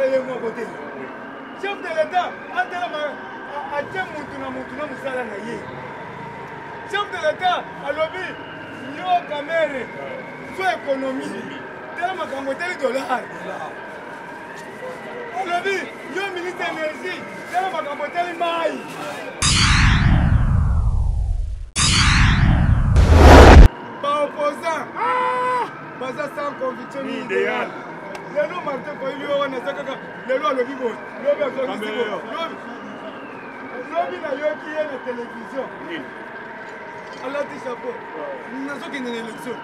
les mots côté. Chef de l'État, chef de l'État, à lobby, yo caméra, soit économie, tellement qu'on vote les dollars. À lobby, yo ministre d'énergie, tellement qu'on vote les mailles. Pas opposant, pas sans conviction idéale. Les lois Martin Koili, les lois le bibo, lobby na yo qui est la télévision. Alors tu chapeau, nous n'avons qu'une élection.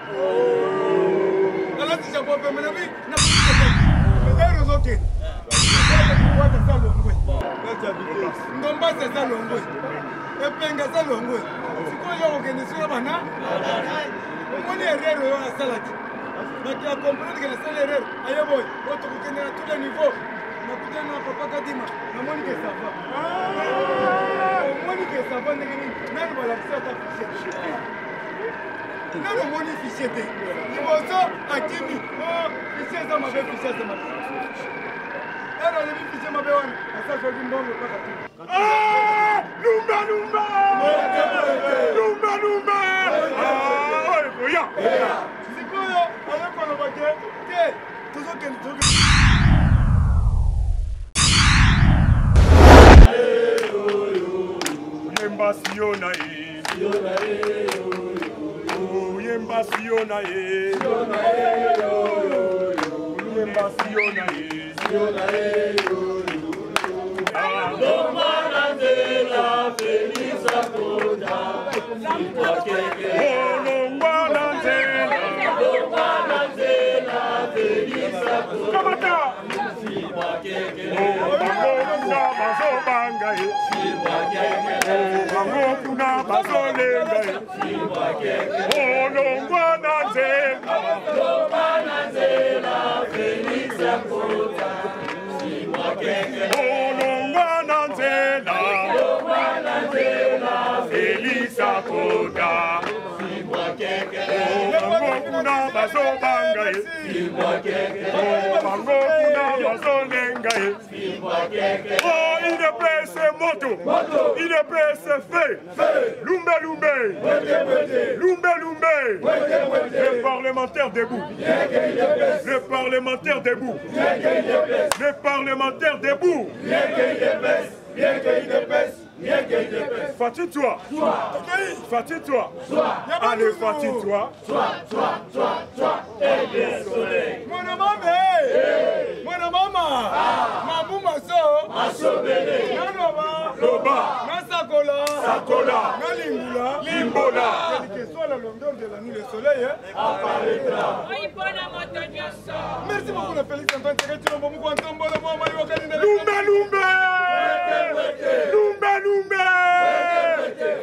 Alors tu chapeau, mais mon ami, n'a pas de mais des ok. Ndomba c'est ça longo. Et penga ça longo. Si quoi yo organisation bana? On est erreur yo na salati. Mais tu as compris que la seule erreur, aïe boy, on te connaît à tous les niveaux. On a papa Kadima, on a que ça va. On a que ça va, n'a pas la fichier. N'a pas mon fichier. Il va ça à Kimi. Oh, fichier ça m'a fait fichier ça m'a fait. Alors le fichier m'a fait on. À ça je dis bon le pas. Ah, Lumba. Ah, ouais, voyons. Il est pressé fait. Lumbe. Le parlementaire debout. Le parlementaire debout. Le parlementaire debout. Fatigue-toi. Fatigue-toi. Allez, fatigue-toi. Mon maman. Mamou Maso. Loba. Sakola. Limbola. Quelle que soit la longueur de la nuit, le soleil apparaîtra. Merci beaucoup, Félix Antoine.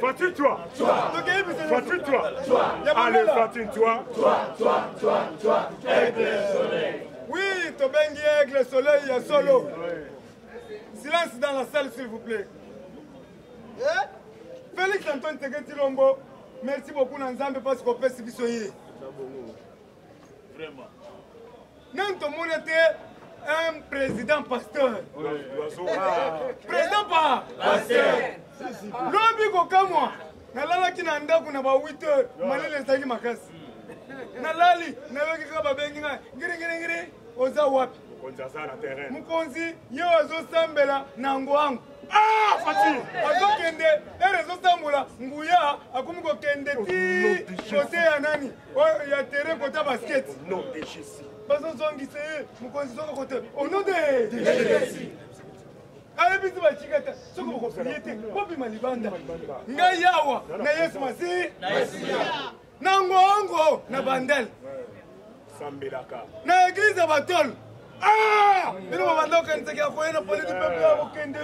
Fatigue-toi. Allez, fatigue-toi. Oui, Tobengi Aigle Soleil, il y a solo. Silence dans la salle, s'il vous plaît. Félix Antoine Tegetilombo, merci beaucoup, Nanzambe, parce qu'on peut se bissoyer. Vraiment. Nous avons un président pasteur. Président pasteur. L'homme comme moi. Nalala qui n'a pas 8 heures. Malé les amis makas. Nalali, nalala qui va benga. Giri. Oza wapi. Mukonzi, yo azo sambela nangoangu. Ah, Fati. Azo kende, erezo sambula nguya akumuko kende ti côté ya nani? Ya terrain côté basket. Non, DGC. Bazo zongise, mukonzi zongo côté. Au nom de DGC. Allez, bisous, ma chigata. Ce que vous comprenez, Bobby Malibanda. Ngayawa, na Yesu Masi. Nango, na Bandel. Sambelaka. Na église à Batol. Ah! Mais nous, on va donc dire qu'il y a un police du peuple à Okende,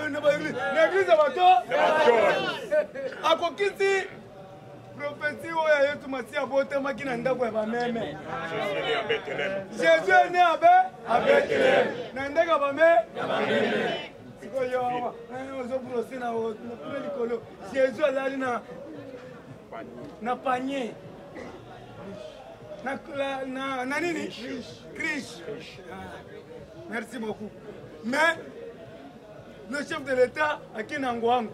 l'église à Batol. À Kokiti, prophétie, où il y a tout Masi à Bote, Makinanda, où il y a même. Jésus est né à Bethléem. Nandega Bame. Jésus allait na panier. Na nini? Krish. Merci beaucoup. Mais le chef de l'État a qui Nangouang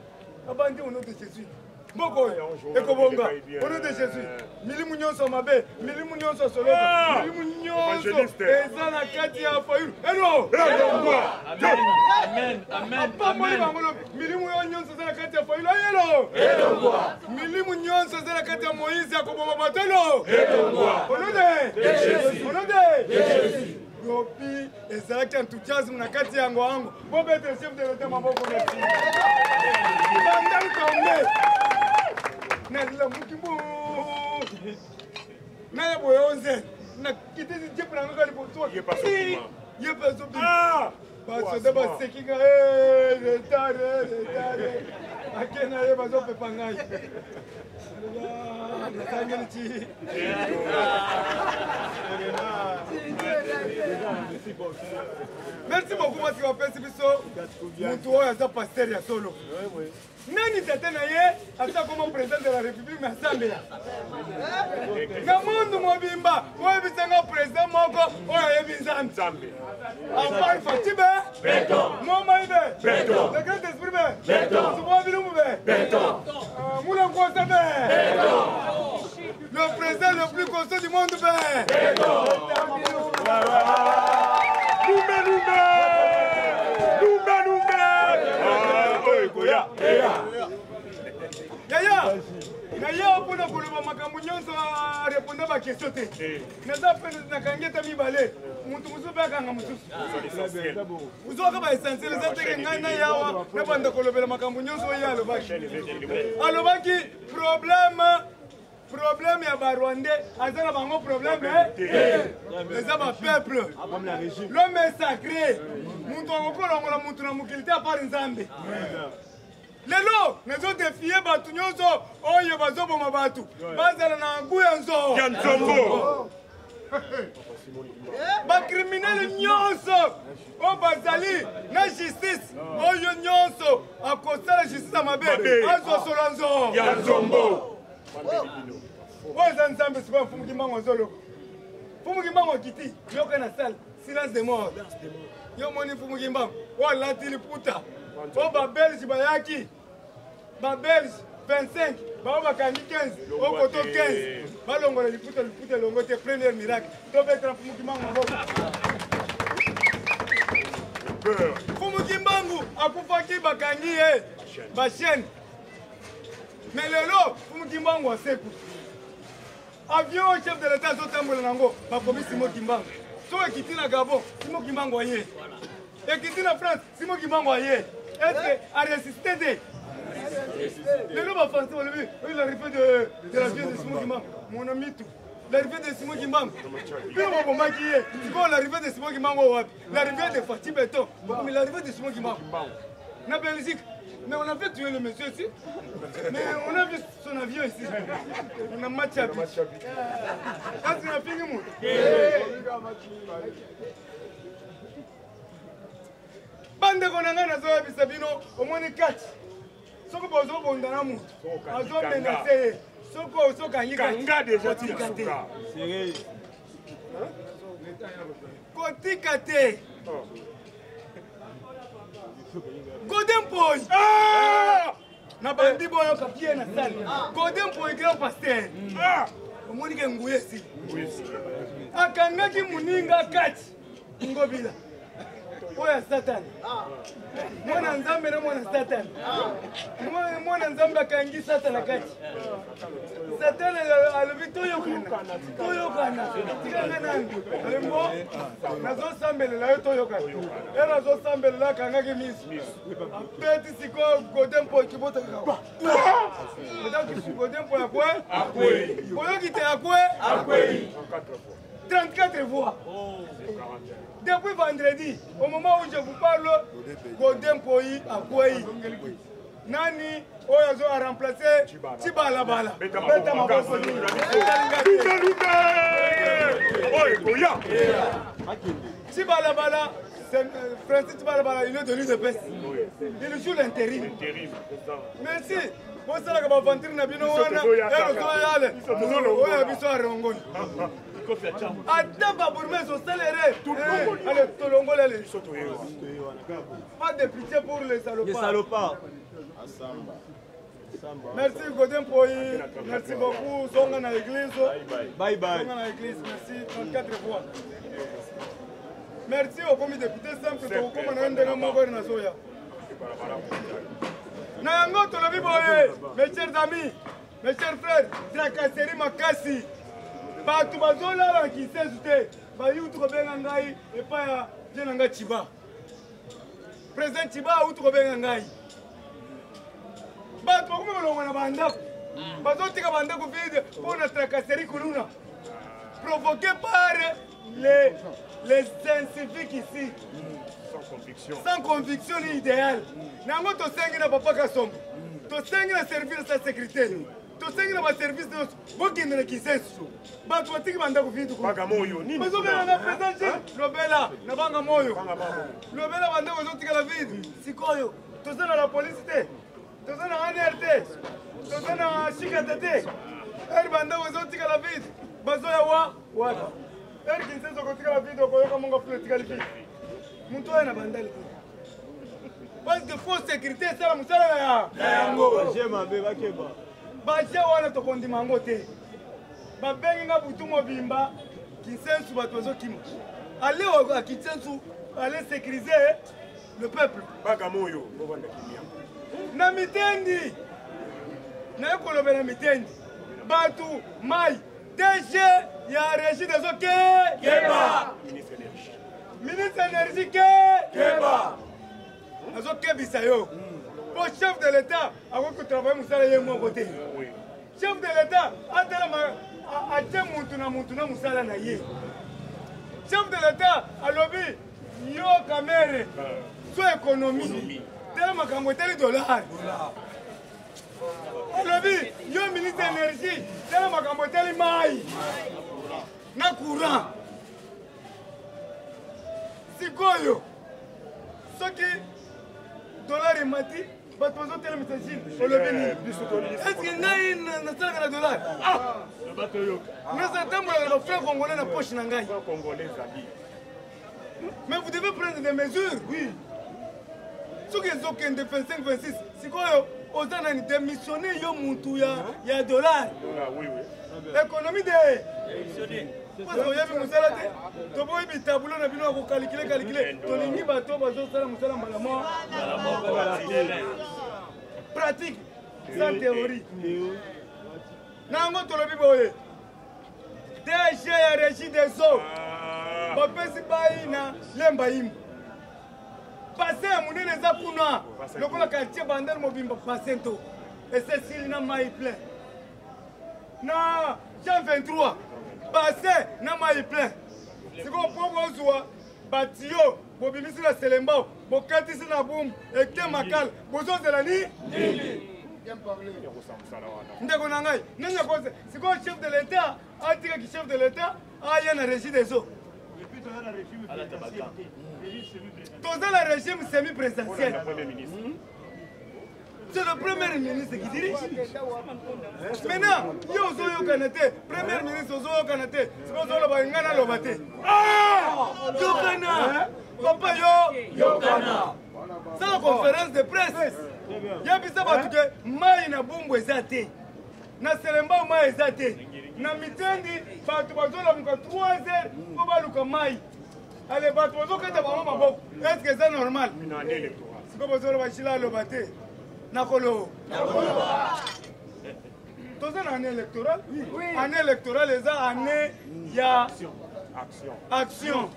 a bandé au nom de Jésus. Boko, Ekobonga, au nom de Jésus. Milimunion sur ma baie, Milimunion sur Solo, Milimunion sur Ezana Katia Fayoul. Hello! Amen, amen. Milimunion sur Ezana Katia Fayoul. Hello! Milimunion sur Ezana Katia Moïse, Yakobo Matelo. Au nom de Jésus. Au nom de Jésus. Yopi, ezalaki enthousiasme na kati yango yango. Bo bete chef de l'État maboko na ti. Bandal tombe. Na la mukimbo. Na ya boyonze. Na kiti di jepa na ngali boto. Ye pas obi. Ah! Parce que ba sekinga retard. Akena ye bazo pe pangai. Merci beaucoup, parce que vous avez un pasteur à solo. Nani tata na ye ata comme président de la République mais Zambia. Na mundu mobimba, oyo bisanga président moko oyo yebi Zambia. Afan Fatibe, Beto. Moma ibe, Beto. Le grand esprit be, Beto. Souvent bilumbu be, Beto. Moula Kouasa be, Beto. Le président le plus constant du monde be, Beto. Yaya, Naya pour le Makamounion a répondu à ma question. N'a pas fait de Kangeta Mibale. Moutoumou Bakanga Moussous. Vous avez essentiel, les attaques Naya, ne pas de Colobé Makamounion, soyez à l'Obaki. À l'Obaki, problème ya Barwandais, azala bango problème les aba peuple. L'homme est sacré. Muntu akokolongola muntu na mukilité à part Nzambe. Lelo nazo défier batu nyonso oyo bazoboma batu. Bazala na nguya nzo. Yanzombo. Ba criminel nyonso o bazali na justice oyo nyonso akosala justice na mabe. Azo solanzo. Yanzombo. Nzambe c'est pas Fumu Kimbango Zolo. Fumu Kimbango Kiti, yoka na salle, silence de mort. Yo moni Fumu Kimbango, wala tili puta. O ba Belge bayaki. Ba Belge 25, ba bakandi 15, o koto 15. Ba longola liputa longote premier miracle. To betra Fumu Kimbango. Fumu Kimbango akufaki bakangi ba chaîne. Mais lelo Fumu Kimbango aseku. Avion chef de l'État zotambola nango bakomi Simo Kimbango. So ekiti na Gabon, Simo Kimbango aye. Ekiti na France, Simo Kimbango aye. Est-ce a résisté de le ba français on lui l'arrivée de l'avion de Simo Kimbango. Mon ami tout. L'arrivée de Simo Kimbango. Puis on va maquiller. Tu vois l'arrivée de Simo Kimbango wapi? L'arrivée de Fatih Beton. Mais l'arrivée de Simo Kimbango. Na Belgique. Mais on a fait tuer le monsieur ici. Mais on a vu son avion ici. On a matché à but. Quand il a fini, moi. Bande konanga na zoya bisabino au moins 4. Soko bozo bondana mutu. Azo menacer. Soko soka yika. Kanga déjà tika. Sérieux. Kotikate. Golden Boy! Ah! Na bandi boyo kapie na salle. Golden Boy grand pasteur. Ah! Omoni ke nguyesi. Akangaki muninga kati. Ngobila. Oya Satan. Mwana Nzambe na mwana Satan. Mwana Nzambe akangi Satan kati. Satan alobi toyokana. Toyokana. Tikanga nani. Lembo. Nazo sambelela yo toyokana. Era zo sambelela kangaki misi. Apeti siko Golden Boy kibota kaka. Medaki Golden Boy akwe? Akwe. Boyoki te akwe? Akwe. 34 voix. Depuis vendredi, au moment où je vous parle, Golden Boy a quoi? Nani Oyazo a remplacé Tibala Bala. Tibala Bala, Francis Tibala Bala, il est de l'UDPS. Il joue l'intérim. Merci. Moi, c'est la que je vais vous dire, ata babourgmestre osalere ale tolongola le pas de pitié pour les salopards. Merci Godin Poyi, merci beaucoup. Songa na l'église. Bye bye. Songa na l'église, merci 34 fois. Merci au comité député simple to koma na ndenge moko na soya. Na yango tolobi boye, mes chers amis, mes chers frères, tracasserie makasi. Batu bazolala kisesu te. Bayi to benga ngai epa ya jenanga Chiba. Président Chiba utu benga ngai. Bato bakome balongwa na bandako bazotika bandako vide mpona tracasserie kuluna provoqué par les scientifiques ici sans conviction ni idéal nango tosengi na papa Kasongo tosengi na service sa sécurité tosengi na baservice nyonso bokende na kisesu bato batiki bandako vide bazobela na président lobela na banga moyo lobela bandako ezotikala vide sikoyo toza na la police te toza na ANRT, toza na Shikatete, eri bandako ezotikala vide, bazoya wapi. Eri Kinshasa okotikala vide okoyoka mongo fule etikali vide. Muntu oyo na bandali te. Parce que fausse sécurité esala mosala na yango. Baje wana tokondima yango te. Babengi nga butu mobimba, Kinshasa bato bazokima. Ale à Kinshasa, allez sécuriser le peuple. Bagamoyo, bovanda kimia. Na mitendi na ekolobe na mitendi batu mai DG ya régie des eaux Keba ministre énergie Keba azo kebisa yo po chef de l'état ako travailler musala ye mo côté chef de l'état atala atie muntu na musala na ye chef de l'état alobi yo kamere so économie tela makambo etali dollar alobi yo ministre énergie tela makambo etali mai na courant sikoyo soki dollar emati bato bazotelemisa chine olobi nini estce ngai nasalaka na dollar nasatambolaka na franc congolais na poche na ngai mais vous devez prendre des mesures oui. Soki ezokende 25-26 sikoyo oza nani démissionné yo muntu ya dollar économie de parce que oyebi mosala te toboyi bitabulo na bino ya kokalikile tolingi bato bazosala mosala mbala mo pratique sans théorie na yango tolobi boye DG ya régie des eaux bapesi bai na lemba yimbo passé à mon nez kuna lokola quartier bandel mobimba passento et c'est na mai plein na Jean 23 passé na mai plein siko popo zwa batio bobimisi na Selembao bokatisi na boum eke makal bozo zelani ndeko na ngai nenya kose siko chef de l'état atika ki chef de l'état aya na régie des eaux dans le régime semi-présidentiel. C'est le premier ministre qui dirige. Maintenant, yo Kanate, premier ministre Ozo Kanate, c'est pour ça que Ngana Lobate. Yo Kana, papa yo Kana. C'est la conférence de presse. Ya bisa batu ke mai na bumbu ezate. Na Selembao mai ezate. Na mitendi batu bazola muka 3h ko baluka mai. Allez, bato bazokata bango maboko. Est-ce que c'est normal? Siko bazolo bachila lobate. Nakolo. Toza na année électorale? Oui. Année électorale eza année ya action.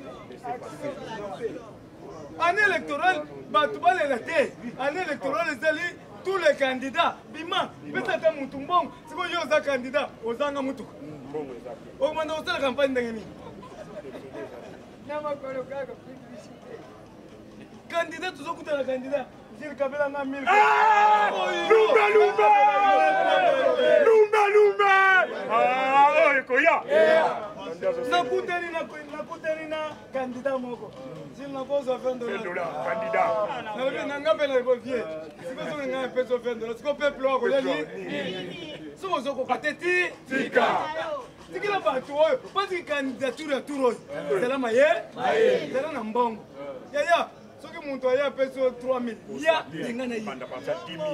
Année électorale bato balela te. Année électorale ezali tous les candidats. Bima, pesa mutu mbongo. Siko yo za candidat, ozanga mutu. Mbongo eza. Omanda osala campagne ndenge nini? Candidat, tu as un candidat. J'ai Kabila na 1000. Lumba. Ah, ekoya. Nakutani na candidat moko. S'il n'a pas offert de candidat. Na ngapela revolvier. Siko so nga peso offert de. Siko peuple wa koleli. Siko zo ko pateti tika. tikila bato oyo parce que candidature ya tour oyo ezala maye ezala na mbongo yaya soki moto aye apesi 3000 lia benga na ye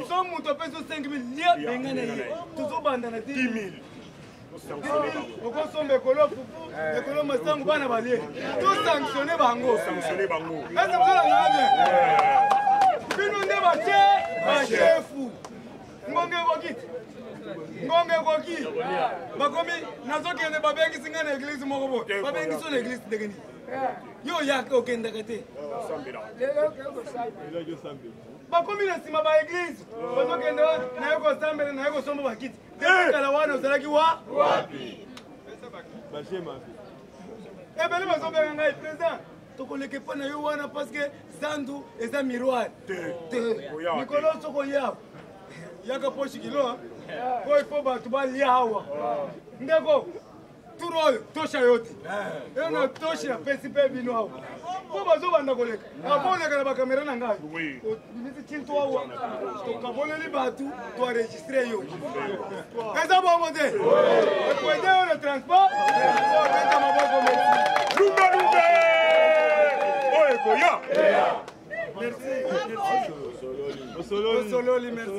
so moto apesi 5000 lia benga na ye tozobanda na 10000 okosomba ekolo fufu ekolo masango bana balie tosanctionne bango ese bozolanga bien bino nde bachefu ngonge ekoki bakomi nazokende babengisi nga na eglise moko boye babengisi na eglise ndenge nini yo yaka okendaka te bakomi na nsima ba eglise bazokende naye kosambela naye kosomba bakiti tekala wana ozalaki wapi ebele bazobenga ngai président tokoleke mpo na yo wana parceke zandu eza miroir te mikolo soko yabo yaka poshi kilo po ifo bato balia awa ndeko turo oyo tosha yo te eyo na toshi napesi mpe bino awa po bazobanda koleka apo oleka na bakamera na ngai bimisi kintu awa tokaboleli bato toaregistre yo eza bongo te ekwede oyo na transport obeta maboko mesi lumbalumbe oyo koya Ossololi, merci.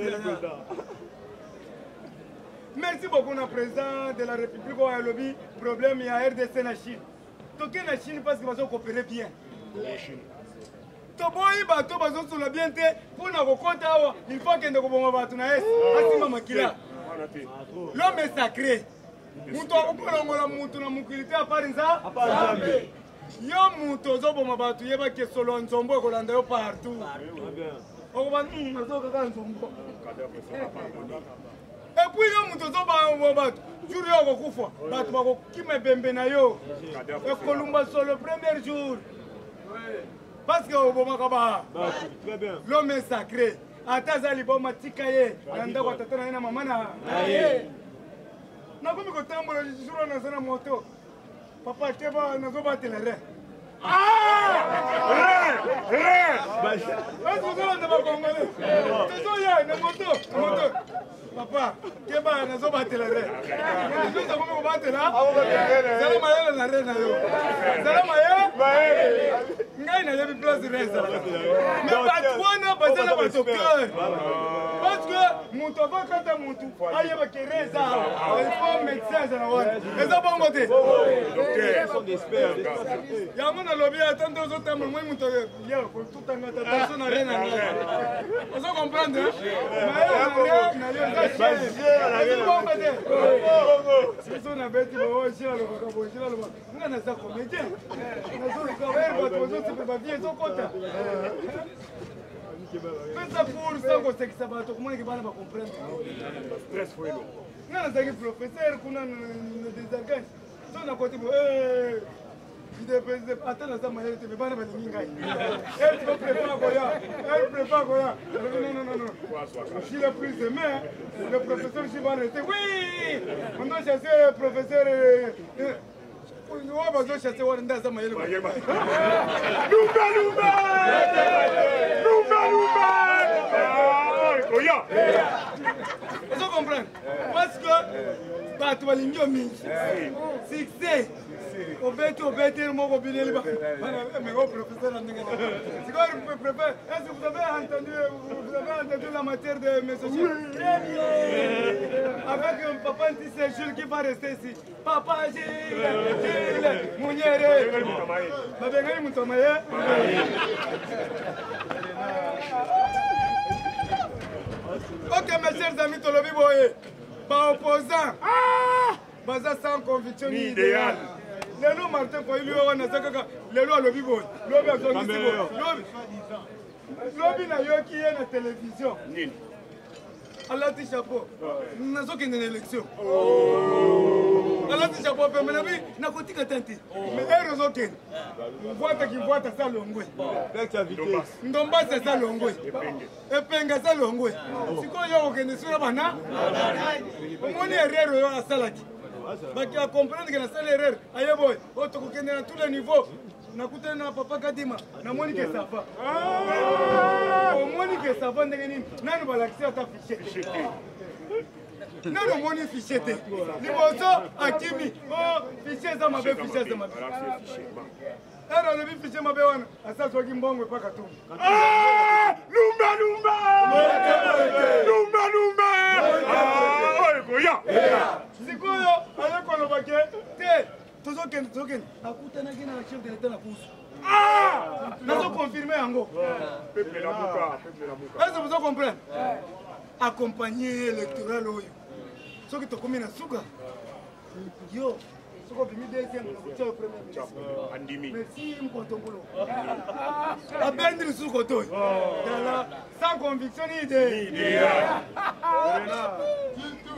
Merci beaucoup, le président de la République. On a le problème, il y a RDC na Chine. Donc, la Chine, parce qu'ils vont coopérer bien. Toboyi bato bazo sur la bien pour na kokota il faut que ndeko bato na es asima makila. L'homme est sacré. Muto akolongola mutu na mukilite aparinza apazambe. Yo muto zoboma bato yeba ke solo nzombo ekolanda yo partout. Okoba nazoka ka nzombo. Et puis yo muto zoba bato jour yo kokufa bato bakokima bembe na yo. Ekolumba solo premier jour. Parce que l'homme est sacré. Atazali boma tikaye nanda kwa tata na mama na. Na komi ko tambola jour na sana moto. Papa teba na zo batela re. Papa, teba na zo batela re. Ndio komi ko batela. Zala mayele na re na yo. Zala mayele. Ngai na yebi place reza. Mais patwana bazala ba docteur. Parce que muto va kata mutu ayeba kereza. Il faut médecin za na wana. Eza bongo te. Docteur sont d'experts. Ya mona lobi atando zo tamo moi muto ya ko tutanga tata na re na. Vous comprenez? Mais na yo c'est bongo te. Si so na beti bo shira lo ka bo shira lo. Ngana za comédien. Na zo ka ver ba to zo ba bien zo kota. Fais ça pour ça que c'est que ça va tout comment ils vont comprendre. Stress foi lo. Ngana za ki professeur kuna des organes. So na côté bo attends ça maille te bana ba ninga. Elle prépare quoi. Non. Si le plus aimé le professeur qui va rester. Oui! On doit chercher le professeur on va chercher on dans ça maille. Vous comprenez? Parce que bato balingi mingi. Succès. Obété, mon bineli ba. Mais au professeur Andengena. C'est quoi le préfet? Est-ce que vous avez entendu la matière de messager? Très bien. Avec un papa petit Jules qui va rester ici. Papa Gilles, Mouniere. Babengani Mutomaye. Ok, mes chers amis, Tolobi Boye. Pas opposant. Baza sans conviction ni idéal. Lelo Martin Fayulu wana sakaka lelo alobi boy lobi azongisi boy lobi na yoki ye na télévision nini alati chapeau nazokende na élection alati chapeau pe menabi nakotika tante mais ero zokende mvoata sa longwe ndomba sa longwe epenga sa longwe sikoyo okende sura bana omoni erreur yo asalaki baki a comprendre que la salle erreur aye boy auto kokende na tous les niveaux nakutana na papa Kadima na Monique Safa Monique Safa ndenge nini nani balakisi ata fichier nano omoni fichier te liboso akimi fichier eza mabe fichier eza mabe ero olobi fichier mabe wana asazwaki mbongo epaka tu Lumba oyekoya sikoyo aye kolobake te tozokende akutanaki na chef de l'état na pusu nazoconfirme yango est-ce vous comprendre accompagner électoral oyo soki tokomi na suka yo soki obimi deuxième nakotia yo premier ministre merci mkontongolo abendi lisusu koto oyo tala sans conviction ni idée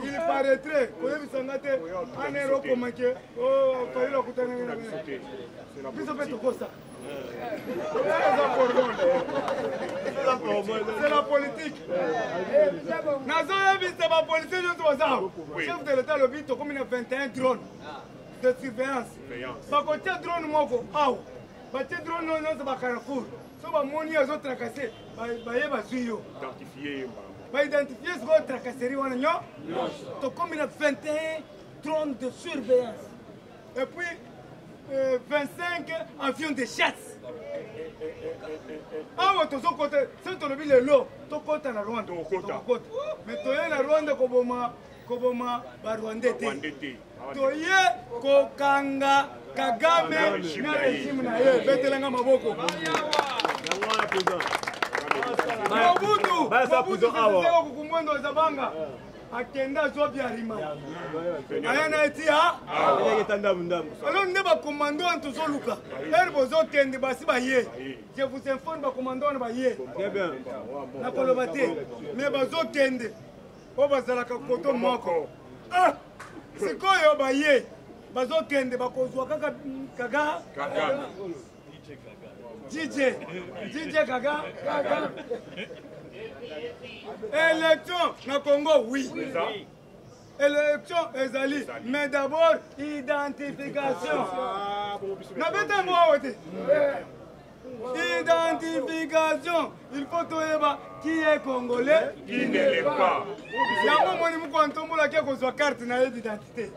il paraîtrait koyebisanga te anere okomake falila okutananga biso mpe tokosa c'est la politique. Nazoyebisa ba policiers nyonso bazao. Chef de l'État lobi tokomi na 21 drones de surveillance. Bakotia drone moko awa. Batie drone nyonso ba Carrefour. So bamoni azotracasser baye bazwi yo. Baidentifier sikoyo tracasserie wana nyo. Tokomi na 21 drones de surveillance. Et puis 25 avions de chasse. Awa tozokota se tolobi lelo tokota na Rwanda mais toye na Rwanda koboma barwande te toye kokanga Kagame na régime na ye betelanga maboko Mobutu kukumwendo zabanga akenda zobi arima ayana etia alors ne ba commando en tozoluka bozokende basi baye je vous informe ba commando na baye na kolobate mais bazokende o bazalaka koto moko sikoyo baye bazokende bakozwa kaka kaga DJ Kaga élection na Congo, oui. Élection ezali, mais d'abord identification. N'abete moi wote. Identification. Il faut toyeba qui est congolais, qui ne l'est pas. Yango moni muko antombola ki kozwa carte na d'identité.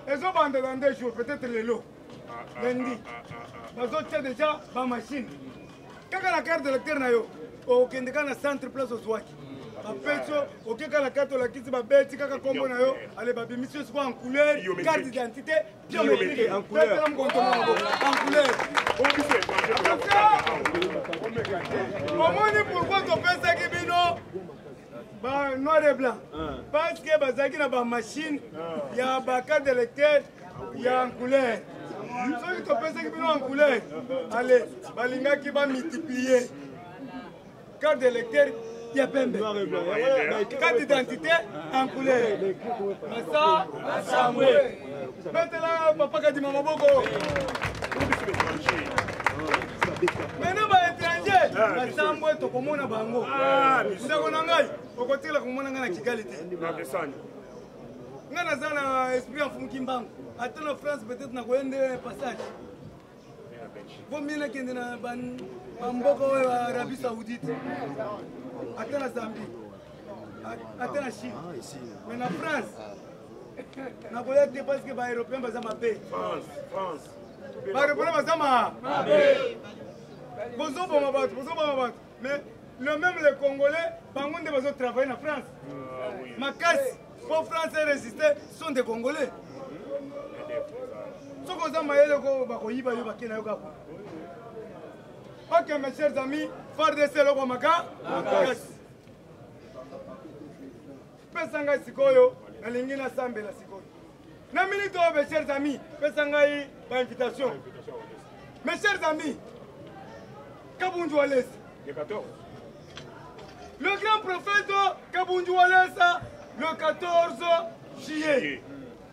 Ezo bande dans 2 jours, peut-être le lot. Lundi. Bazo tient déjà ba machine. Kaka la carte de l'électeur na yo. Okende kana centre place ozwaki bapecho okeka la carte la kiti babeti kaka kombo na yo ale babimisi so en couleur carte d'identité biométrique en couleur en couleur omoni pourquoi to pensa ki bino ba noir et blanc parce que bazaki na ba machine ya ba carte d'électeur ya en couleur soki to pensa ki bino en couleur allez balingaki ba multiplier carte d'électeur, il y a pembe. Carte d'identité en couleur. Massa, Assamwe. Maintenant, papa Kadi Mamaboko. Maintenant, les étrangers, Assamwe, Tokomona Bango. Nous avons un gars, au côté de la commune de Kigalite. Nous avons un esprit en Funkimbango. Attends, la France, peut-être, n'a pas un passage. Vous m'avez dit que vous avez l'Arabie Saoudite, attends la Zambie, attends la Chine, mais en France, vous avez dit parce que les Européens sont en paix. France. Les Européens sont en paix. Mais le même les Congolais, ils ont travaillé en France. Ma casse, pour France résister, sont des Congolais. Ok, mes chers amis, FARDC loko maka pesanga sikoyo nalingi na sambela sikoyo na minute mes chers amis pesanga ba invitation mes chers amis Kabundu Walesa le grand prophète Kabundu Walesa le 14 juillet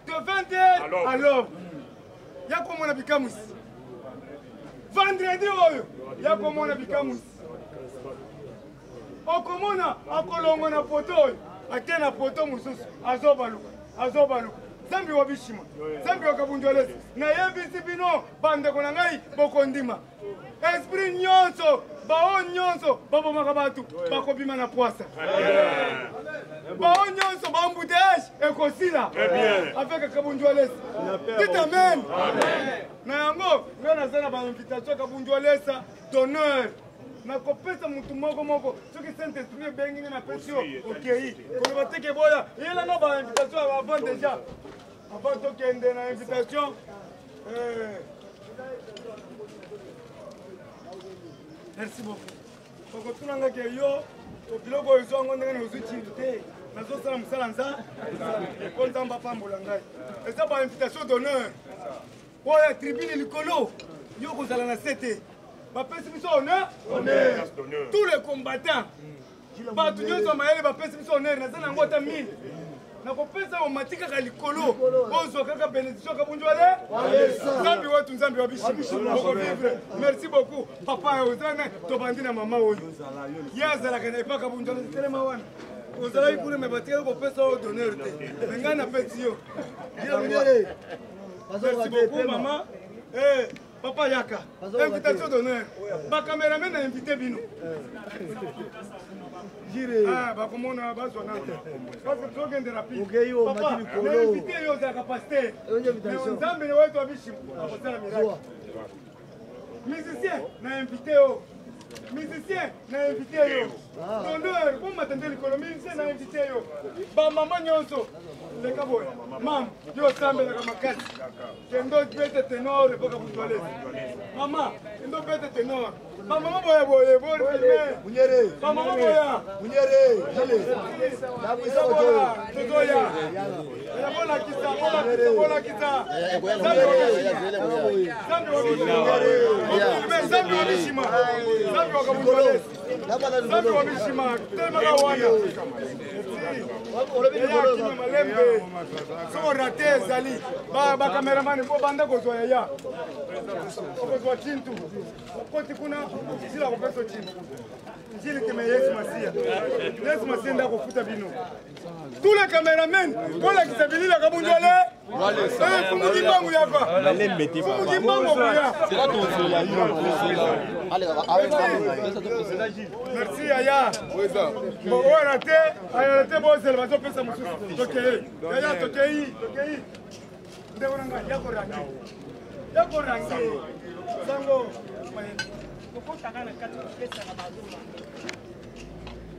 de 20h à l'aube yako mona bikamusi vendredi oyo yako mona bikamusi okomona akolongo na poto oyo ate na poto mususu azobaluka zambi wabishima zambi wakabundu Walesa nayebisi bino bandeko na ngai bokondima esprit nyonso bao nyonso babomaka batu bakobima na poasa bao nyonso bambute Ekosila. Avec Kabunjwalesa. Dites amen. Na yango, nga nazana ba invitation Kabunjwalesa d'honneur. Na kopesa mutu moko soki Saint-Esprit bengi na pesio okei. Ko ba teke boya. Yela no ba invitation avant déjà. Avant to kende na invitation. Merci beaucoup. Koko tunanga ke yo biloko ezongo ndenge na uzuchindu te. Nazo sala musala nza. Ko nzamba pambola ngai. Eza ba invitation d'honneur. Oya tribune likolo. Yo kozala na sete. Bapesi biso honneur. Tous les combattants. Bato nyonso mayele bapesi biso honneur na zana ngo ta 1000. Na kopesa o matika ka likolo. Ozo kaka bénédiction ka bunjwale. Nzambi wetu nzambi wa bishi. Merci beaucoup. Papa ozana to bandi na mama oyo. Yazala kana epaka bunjwale telema wana. Ozala ikule mebatika ko pesa o honneur te. Ngana pesi yo. Merci beaucoup maman. Papa Yaka, invitation d'honneur. Ma caméraman a invité Bino. Ah, bah comment on a besoin parce que tu viens de rapide. Papa, on a invité yo za capacité. Mais on zambe le wetu abishi. Musicien, na invité yo. Musicien, na invité yo. D'honneur, bon m'attendez l'économie, musicien na invité yo. Ba maman nyonso. Le kaboy. Mam, yo sambe la kamakati. Kendo bete tenor le boka butwale. Mama, kendo bete tenor. Mama boya boya boya filme. Munyere. Mama boya. Munyere. Jale. La puisa boya. Totoya. Ya bola kita, bola kita. Sambe wa Sambe wa bishima. Sambe wa kabutwale. Sambe wa bishima. Tema la wana. So raté Zali, ba cameraman ko banda ko zo ya. Ko zo chintu. Ko tikuna sila ko peso chintu. Njili keme Yesu Masia. Yesu Masia nda ko futa bino. Tous les caméramans, ko la kisabili la kabunjole. Fumu bangu ya kwa. Fumu bangu ya. C'est là ton Allez, merci Aya. Bon, on a raté, bon, c'est le bateau peut ça monsieur. Tokei. Yaya Tokei. Ndeuranga yako rangi. Sango.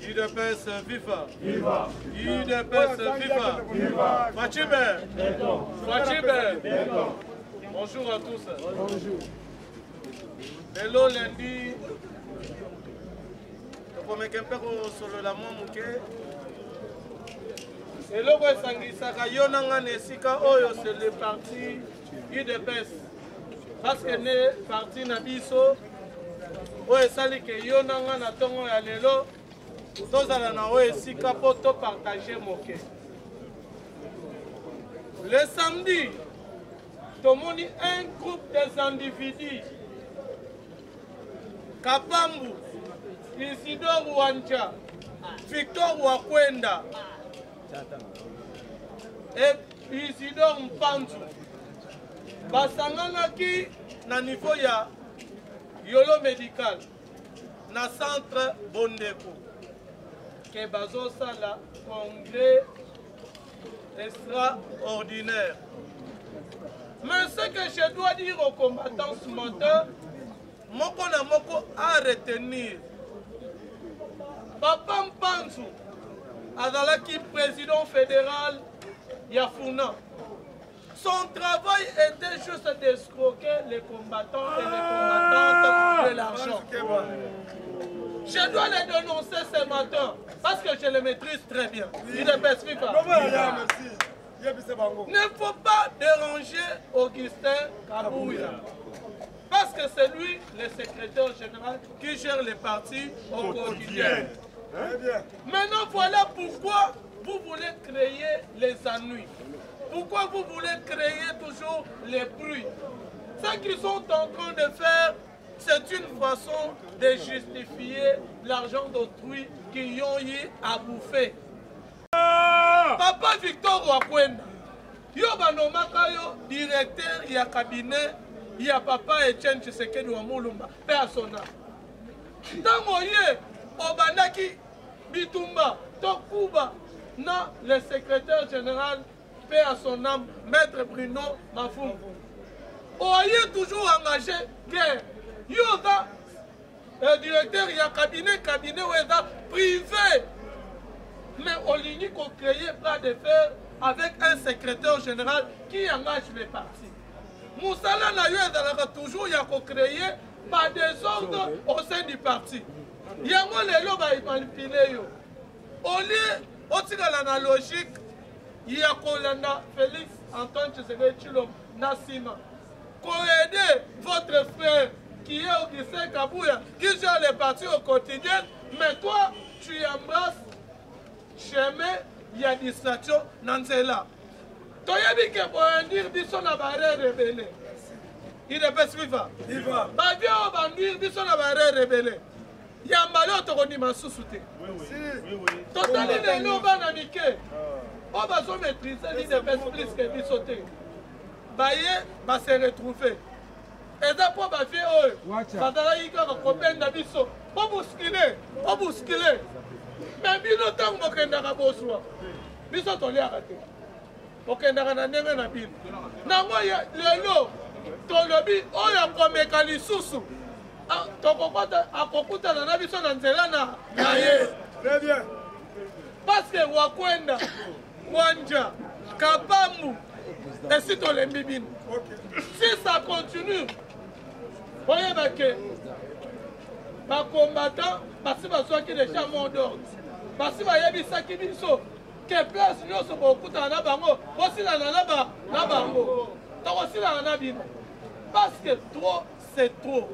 UDPS viva. UDPS viva. Fachibe. Bonjour à tous. Bonjour. Hello lundi. Comme quelqu'un solo la moke. Eloko esangisaka yo nanga nesika oyo c'est le parti UDPS. Parce que ne parti na biso oyo esali ke yo nanga na tongo ya lelo tozala na oyo esika po to partager moke. Le samedi, tomoni un groupe des individus Kapambu, Isidore Wanja, Victor Wakwenda et Isidore Mpanzu basanganaki na niveau ya Yolo Médical na centre Bondeko ke bazosala congrès extraordinaire. Mais ce que je dois dire aux combattants ce matin, moko na moko à retenir. Papa Mpanzu azalaki président fédéral Yafuna. Son travail était juste d'escroquer les combattants et les combattantes de l'argent. Je dois les dénoncer ce matin parce que je les maîtrise très bien. Il ne pèse pas. Ne faut pas déranger Augustin Kabouya. Parce que c'est lui, le secrétaire général, qui gère les partis au quotidien. Maintenant, voilà pourquoi vous voulez créer les ennuis. Pourquoi vous voulez créer toujours les bruits. Ce qu'ils sont en train de faire, c'est une façon de justifier l'argent d'autrui qu'ils ont eu à bouffer. Papa Victor Wakwenda, yo banomaka yo directeur ya cabinet ya papa Etienne Tshisekedi wa Mulumba persona. Tango ye obandaki bitumba to kuba non, le secrétaire général, paix à son âme, Maître Bruno Mafou. Oyez toujours engagé guerre. Yoda, le directeur, il y a cabinet où il est privé. Mais on ligne qu'on crée bras de fer avec un secrétaire général qui engage les partis. Moussala n'a eu toujours il y a créé par des ordres au sein du parti. Il y a moi les lois qui manipulent. Au lieu, au logique, il y a Félix Antoine Tshisekedi Tshilombo Nassima. Pour aider votre frère qui est au Augustin Kabouya, qui gère les partis au quotidien, mais toi, tu embrasses chemin, il y a distraction dans cela. Tu as dit que pour dire que tu as rebelle. Il ne peut suivre. Il va. Il va dire que tu as rebelle. Il y a un malheur qui est sous-souté. Totalement, les gens vont namiquer. On va se maîtriser, il ne peut plus que lui sauter. Baye va se retrouver. Et ça pour ma fille, ça va y avoir un copain d'abisso. On bousculer, on bousculer. Mais bino tant que vous n'avez pas besoin. Biso toli arrêté. Ok, n'avez pas n'engagé na bino. Na moi le lo, ton lobby, on y a comme mécanique sous. Ton copain a coupé na biso na nzela na. Très bien. Parce que Wakwenda, Wanja, Kapamu. Et si tu les bibines, si ça continue, voyez que les combattants, parce que qui déjà mon d'ordre, parce que les gens qui disent que place nous sommes beaucoup dans la bango, aussi dans la bango, aussi dans la bango, parce que trop c'est trop.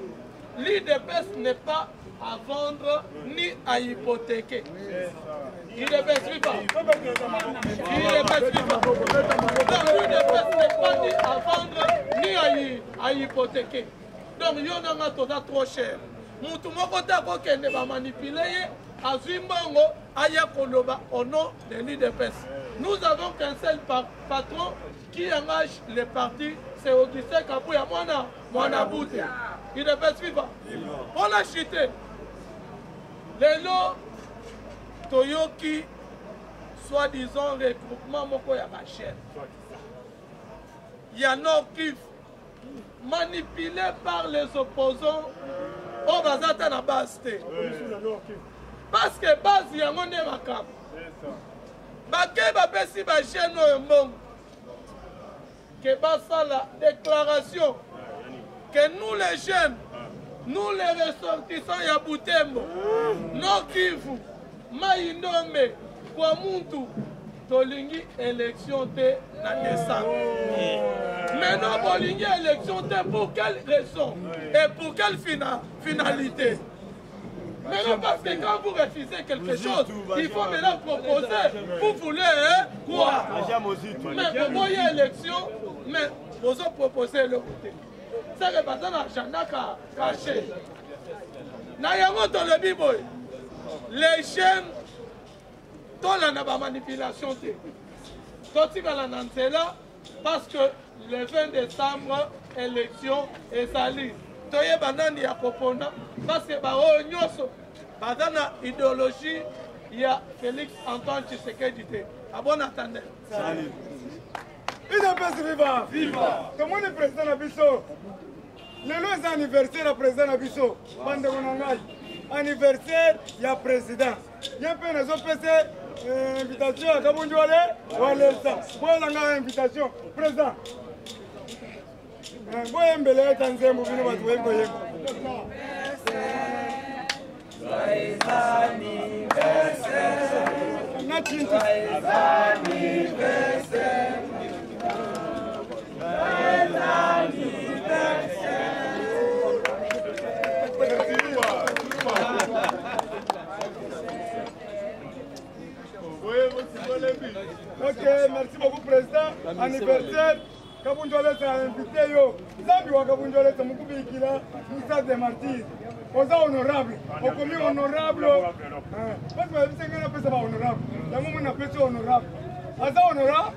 L'IDPS n'est pas à vendre ni à hypothéquer. Il ne peut suivre pas. Il ne peut suivre pas. Donc, l'UDPS n'est pas ni à vendre ni à hypothéquer. Donc, il y en a trop cher. Moutou Mokota ne va manipuler à Zimbongo, à Yakoloba, au nom de l'UDPS. Nous avons qu'un seul patron qui engage les partis, c'est Augustin Kabouya, Mwana Boute. Il ne peut suivre pas. On a chuté. Les lots. Toyoki, soi-disant regroupement moko ya chaîne. Il y a Nord Kivu, manipulé par les opposants au bazata na base. Parce que base y a mon makam. Baké bapesi ba chaîne oyo mbongo. Que basa la déclaration que nous les jeunes, nous les ressortissants ya Butembo, Nord Kivu, Maïndomé, Kwamuntu, Tolingi élection de la décembre. Maintenant, Tolingi élection de pour quelle raison et pour quelle finalité? Maintenant, parce que quand vous refusez quelque chose, il faut maintenant proposer. Vous voulez quoi? Mais vous voyez élection, mais vous proposez le côté. C'est que maintenant, l'agenda caché. Nayango dans le Bible. Les chaînes, tout la manipulation, tout la nancela, parce que le 20 décembre, élection est salie. Toye banani ya kopona, parce que bao nyoso, badana idéologie, il y a Félix Antoine Tshisekedi. À bon attendez. Salut. Il est pas vivant. Viva. Comment le président Nabiso? Le long anniversaire du président Nabiso. Anniversaire, il y a président. Il y a une invitation à Kabundjouale. Voilà ça. Voilà une invitation. Président. Joyeux anniversaire. Ok, merci beaucoup, président. Anniversaire, Kabundjouale s'est invité. Zambi wa Kabundjouale s'est invité. Moussa des Martyrs. On est honorable. On est honorable. Parce que c'est honorable. Il y a un honorable. Honorable.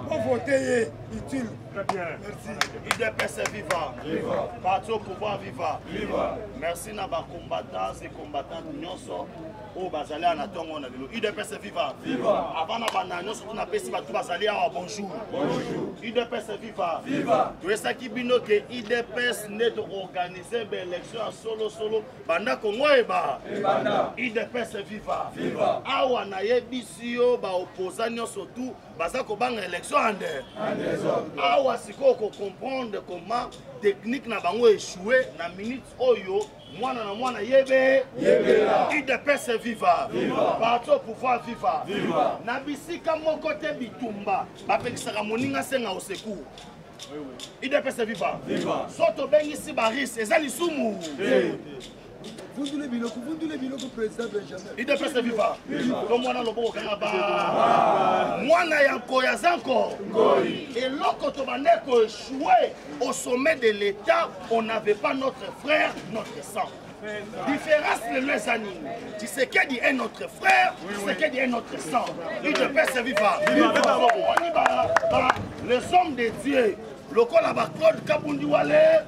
Pour voter. utile. Très bien. Merci. IDPS viva. Viva. Parti au pouvoir viva. Viva. Merci na ba combattants et combattantes nyonso o bazali na tongo na lelo. IDPS viva. Viva. Avant na bana nyonso tuna pesi ba tu bazali awa bonjour. Bonjour. IDPS viva. Viva. Tu es qui bino que IDPS ne de organiser be élection à solo banda Congo eba. IDPS viva. Viva. Awa na yebisio ba opposant nyonso tout baza ko banga élection ande. Awa siko ko comprendre comment technique na bango échoué na minute oyo mwana na mwana yebe IDPS viva parti au pouvoir viva na bisika moko te bitumba bapekisaka moninga senga au secours IDPS viva soto bengisi baris eza lisumu Vundule biloko président Benjamin. IDPS viva ko mwana loboko kanga ba mwana ya koya zanko et loko to bandeko échoué au sommet de l'état on n'avait pas notre frère notre sang. Différence de les animaux. Tu sais qu'il est notre frère, tu sais qu'il est notre sang. IDPS viva. Les hommes de Dieu. Le col à Claude Kaboundi Wale.